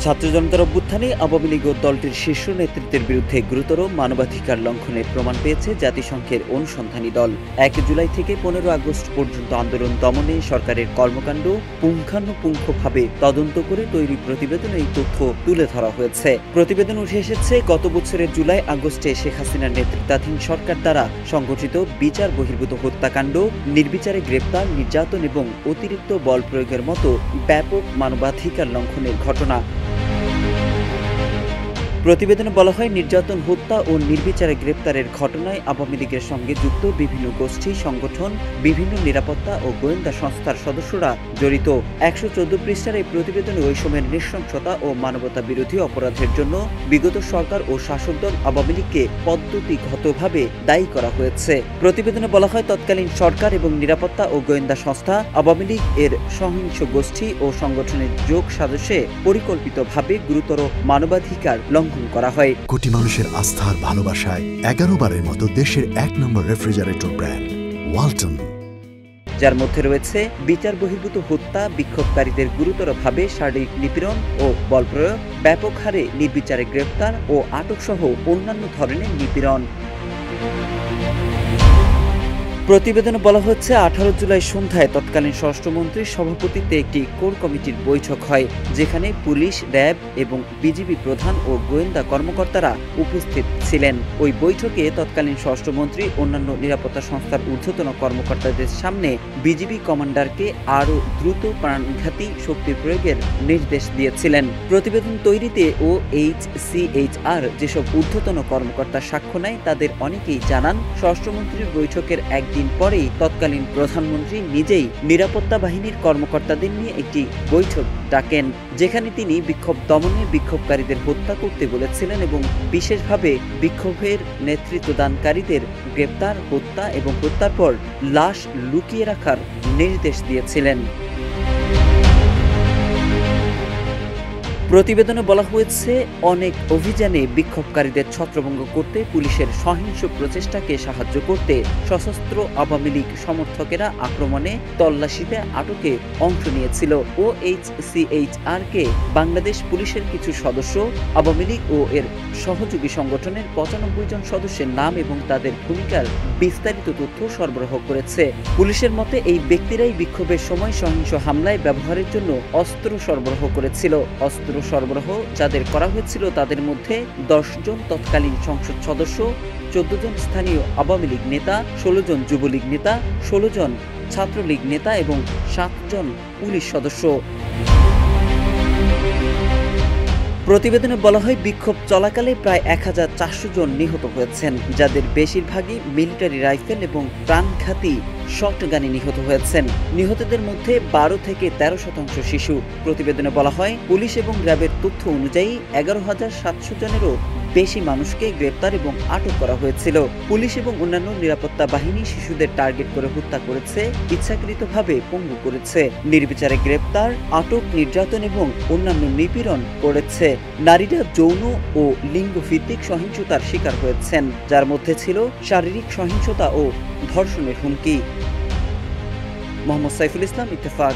ছাত্র জনতার অভ্যুত্থানে আওয়ামী লীগ ও দলটির শীর্ষ নেতৃত্বের বিরুদ্ধে গুরুতর মানবাধিকার লঙ্ঘনের প্রমাণ পেয়েছে জাতিসংঘের অনুসন্ধানী দল। ১ জুলাই থেকে ১৫ আগস্ট পর্যন্ত আন্দোলন দমনে সরকারের কর্মকাণ্ড পুঙ্খানুপুঙ্খভাবে তদন্ত করে তৈরি প্রতিবেদনে এই তথ্য তুলে ধরা হয়েছে। প্রতিবেদন উঠে এসেছে গত বছরের জুলাই আগস্টে শেখ হাসিনার নেতৃত্বাধীন সরকার দ্বারা সংগঠিত বিচার বহির্ভূত হত্যাকাণ্ড, নির্বিচারে গ্রেপ্তার, নির্যাতন এবং অতিরিক্ত বল প্রয়োগের মতো ব্যাপক মানবাধিকার লঙ্ঘনের ঘটনা। প্রতিবেদনে বলা হয়, নির্যাতন, হত্যা ও নির্বিচারে গ্রেপ্তারের ঘটনায় আওয়ামী লীগের সঙ্গে যুক্ত বিভিন্ন গোষ্ঠী, সংগঠন, বিভিন্ন নিরাপত্তা ও গোয়েন্দা সংস্থার সদস্যরা জড়িত। ১১৪ পৃষ্ঠার এই প্রতিবেদনে ওই সময়ের নৃশংসতা ও মানবতা বিরোধী অপরাধের জন্য বিগত সরকার ও শাসক দল আওয়ামী লীগকে পদ্ধতিগতভাবে দায়ী করা হয়েছে। প্রতিবেদনে বলা হয়, তৎকালীন সরকার এবং নিরাপত্তা ও গোয়েন্দা সংস্থা আওয়ামী লীগ এর সহিংস গোষ্ঠী ও সংগঠনের যোগ সাজসে পরিকল্পিতভাবে গুরুতর মানবাধিকার লঙ্ঘন করা হয়। কোটি মানুষের আস্থার ভালোবাসায় ১১ বারের মতো দেশের ১ নম্বর রেফ্রিজারেটর ব্র্যান্ড ওয়ালটন, যার মধ্যে রয়েছে বিচার বহির্ভূত হত্যা, বিক্ষোভকারীদের গুরুতরভাবে শারীরিক নিপীড়ন ও বল প্রয়োগ, ব্যাপক হারে নির্বিচারে গ্রেপ্তার ও আটক সহ অন্যান্য ধরনের নিপীড়ন। প্রতিবেদনে বলা হচ্ছে, ১৮ জুলাই সন্ধ্যায় তৎকালীন স্বরাষ্ট্রমন্ত্রীর সভাপতিত্বে একটি কোর কমিটির বৈঠক হয়, যেখানে পুলিশ, র্যাব এবং বিজিবি প্রধান ও গোয়েন্দা কর্মকর্তারা উপস্থিত ছিলেন। ওই বৈঠকে তৎকালীন স্বরাষ্ট্রমন্ত্রী অন্যান্য নিরাপত্তা সংস্থার ঊর্ধ্বতন কর্মকর্তাদের সামনে বিজিবি কমান্ডারকে আরও দ্রুত প্রাণঘাতী শক্তি প্রয়োগের নির্দেশ দিয়েছিলেন। প্রতিবেদন তৈরিতে OHCHR যেসব ঊর্ধ্বতন কর্মকর্তা সাক্ষ্য নেয়, তাদের অনেকেই জানান, স্বরাষ্ট্রমন্ত্রীর বৈঠকের একদিন পরেই তৎকালীন প্রধানমন্ত্রী নিজেই নিরাপত্তা বাহিনীর কর্মকর্তাদের নিয়ে একটি বৈঠক ডাকেন, যেখানে তিনি বিক্ষোভ দমনে বিক্ষোভকারীদের হত্যা করতে বলেছিলেন এবং বিশেষভাবে বিক্ষোভের নেতৃত্বদানকারীদের গ্রেপ্তার, হত্যা এবং হত্যার পর লাশ লুকিয়ে রাখার নির্দেশ দিয়েছিলেন। প্রতিবেদনে বলা হয়েছে, অনেক অভিযানে বিক্ষোভকারীদের ছত্রভঙ্গ করতে, পুলিশের সহিংস প্রচেষ্টাকে সাহায্য করতে সশস্ত্র আওয়ামী লীগ সমর্থকেরা আক্রমণে, তল্লাশিতে, আটকে অংশ নিয়েছিল। OHCHR-কে বাংলাদেশ পুলিশের কিছু সদস্য, আওয়ামী লীগ ও এর সহযোগী সংগঠনের ৯৫ জন সদস্যের নাম এবং তাদের ভূমিকার বিস্তারিত তথ্য সরবরাহ করেছে। পুলিশের মতে, এই ব্যক্তিরাই বিক্ষোভের সময় সহিংস হামলায় ব্যবহারের জন্য অস্ত্র সরবরাহ করেছিল। অস্ত্র সরবরাহ যাদের করা হয়েছিল তাদের মধ্যে ১০ জন তৎকালীন সংসদ সদস্য, ১৪ জন স্থানীয় আওয়ামী লীগ নেতা, ১৬ জন যুবলীগ নেতা, ১৬ জন ছাত্রলীগ নেতা এবং ৭ জন পুলিশ সদস্য। প্রতিবেদনে বলা হয়, বিক্ষোভ চলাকালে প্রায় ১৪০০ জন নিহত হয়েছেন, যাদের বেশিরভাগই মিলিটারি রাইফেল এবং প্রাণঘাতী শটগানে নিহত হয়েছেন। নিহতদের মধ্যে ১২ থেকে ১৩% শিশু। প্রতিবেদনে বলা হয়, পুলিশ এবং র্যাবের তথ্য অনুযায়ী ১১,৭০০ জনেরও বেশি মানুষকে গ্রেপ্তার এবং আটক করা হয়েছিল। পুলিশ এবং অন্যান্য নিরাপত্তা বাহিনী শিশুদের টার্গেট করে হত্যা করেছে, ইচ্ছাকৃতভাবে পঙ্গু করেছে, নির্বিচারে গ্রেপ্তার, আটক, নির্যাতন এবং অন্যান্য নিপীড়ন করেছে। নারীরা যৌন ও লিঙ্গভিত্তিক সহিংসতার শিকার হয়েছেন, যার মধ্যে ছিল শারীরিক সহিংসতা ও ধর্ষণের হুমকি। মোহাম্মদ সাইফুল ইসলাম, ইত্তেফাক।